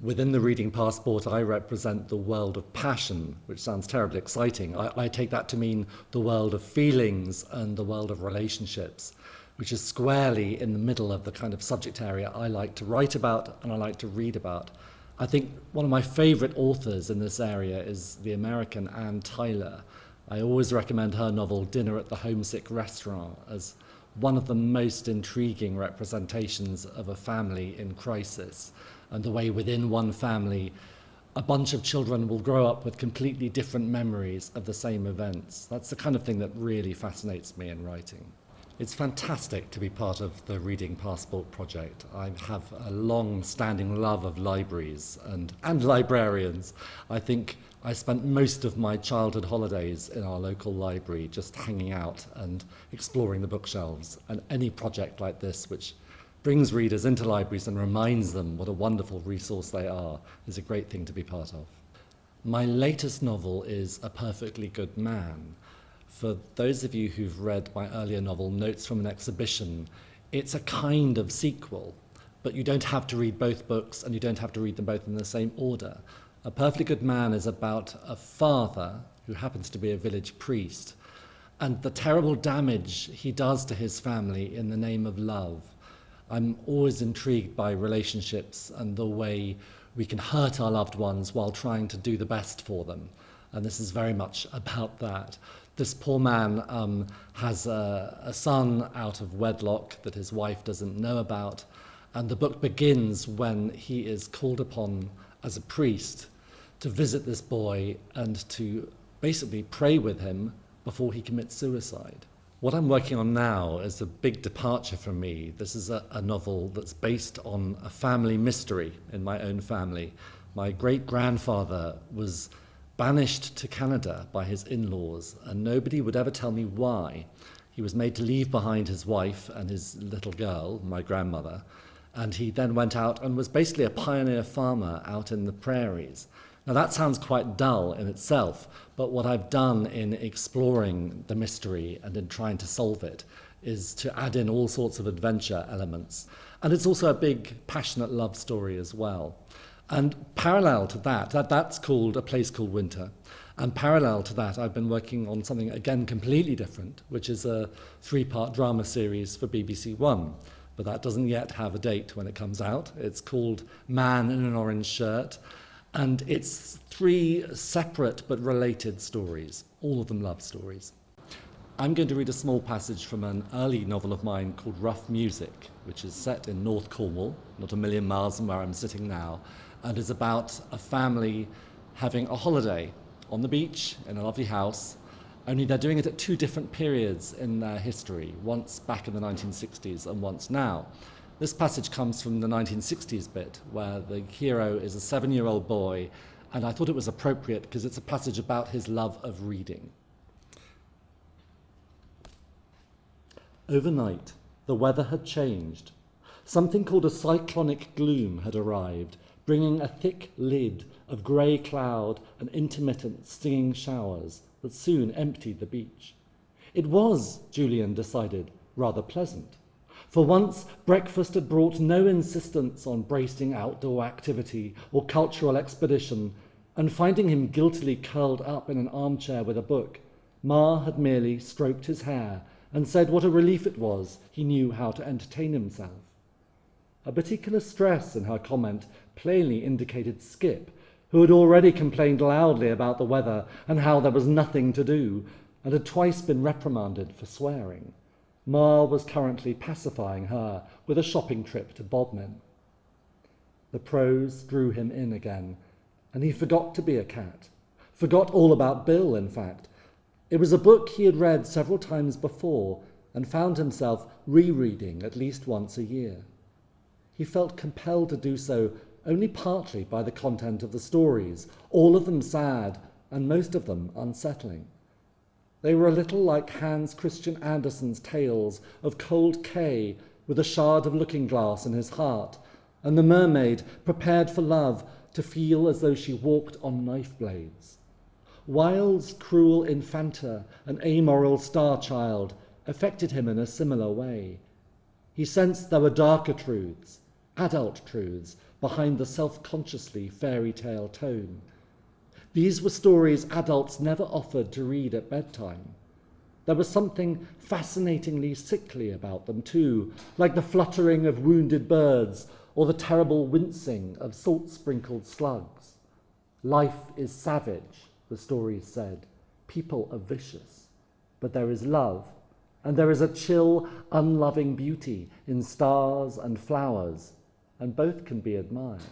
Within the Reading Passport, I represent the world of passion, which sounds terribly exciting. I take that to mean the world of feelings and the world of relationships, which is squarely in the middle of the kind of subject area I like to write about and I like to read about. I think one of my favorite authors in this area is the American Anne Tyler. I always recommend her novel Dinner at the Homesick Restaurant as one of the most intriguing representations of a family in crisis, and the way within one family a bunch of children will grow up with completely different memories of the same events. That's the kind of thing that really fascinates me in writing. It's fantastic to be part of the Reading Passport project. I have a long-standing love of libraries and librarians. I think I spent most of my childhood holidays in our local library just hanging out and exploring the bookshelves. And any project like this, which brings readers into libraries and reminds them what a wonderful resource they are, is a great thing to be part of. My latest novel is A Perfectly Good Man. For those of you who've read my earlier novel, Notes from an Exhibition, it's a kind of sequel, but you don't have to read both books and you don't have to read them both in the same order. A Perfectly Good Man is about a father who happens to be a village priest and the terrible damage he does to his family in the name of love. I'm always intrigued by relationships and the way we can hurt our loved ones while trying to do the best for them. And this is very much about that. This poor man has a son out of wedlock that his wife doesn't know about, and the book begins when he is called upon as a priest to visit this boy and to basically pray with him before he commits suicide. What I'm working on now is a big departure from me. This is a novel that's based on a family mystery in my own family. My great-grandfather was banished to Canada by his in-laws, and nobody would ever tell me why. He was made to leave behind his wife and his little girl, my grandmother, and he then went out and was basically a pioneer farmer out in the prairies. Now that sounds quite dull in itself, but what I've done in exploring the mystery and in trying to solve it is to add in all sorts of adventure elements. And it's also a big, passionate love story as well. And parallel to that's called A Place Called Winter. And parallel to that, I've been working on something, again, completely different, which is a 3-part drama series for BBC One. But that doesn't yet have a date when it comes out. It's called Man in an Orange Shirt. And it's 3 separate but related stories, all of them love stories. I'm going to read a small passage from an early novel of mine called Rough Music, which is set in North Cornwall, not a million miles from where I'm sitting now, and is about a family having a holiday on the beach in a lovely house, only they're doing it at 2 different periods in their history, once back in the 1960s and once now. This passage comes from the 1960s bit, where the hero is a 7-year-old boy, and I thought it was appropriate because it's a passage about his love of reading. Overnight, the weather had changed. Something called a cyclonic gloom had arrived, bringing a thick lid of grey cloud and intermittent stinging showers that soon emptied the beach. It was, Julian decided, rather pleasant. For once, breakfast had brought no insistence on bracing outdoor activity or cultural expedition, and finding him guiltily curled up in an armchair with a book, Ma had merely stroked his hair and said what a relief it was he knew how to entertain himself. A particular stress in her comment plainly indicated Skip, who had already complained loudly about the weather and how there was nothing to do, and had twice been reprimanded for swearing. Ma was currently pacifying her with a shopping trip to Bodmin. The prose drew him in again, and he forgot to be a cat. Forgot all about Bill, in fact. It was a book he had read several times before and found himself rereading at least once a year. He felt compelled to do so only partly by the content of the stories, all of them sad and most of them unsettling. They were a little like Hans Christian Andersen's tales of Cold Kay with a shard of looking-glass in his heart, and the mermaid prepared for love to feel as though she walked on knife blades. Wilde's cruel infanta and amoral star-child affected him in a similar way. He sensed there were darker truths, adult truths behind the self-consciously fairy tale tone. These were stories adults never offered to read at bedtime. There was something fascinatingly sickly about them too, like the fluttering of wounded birds or the terrible wincing of salt-sprinkled slugs. Life is savage, the stories said. People are vicious. But there is love, and there is a chill, unloving beauty in stars and flowers, and both can be admired.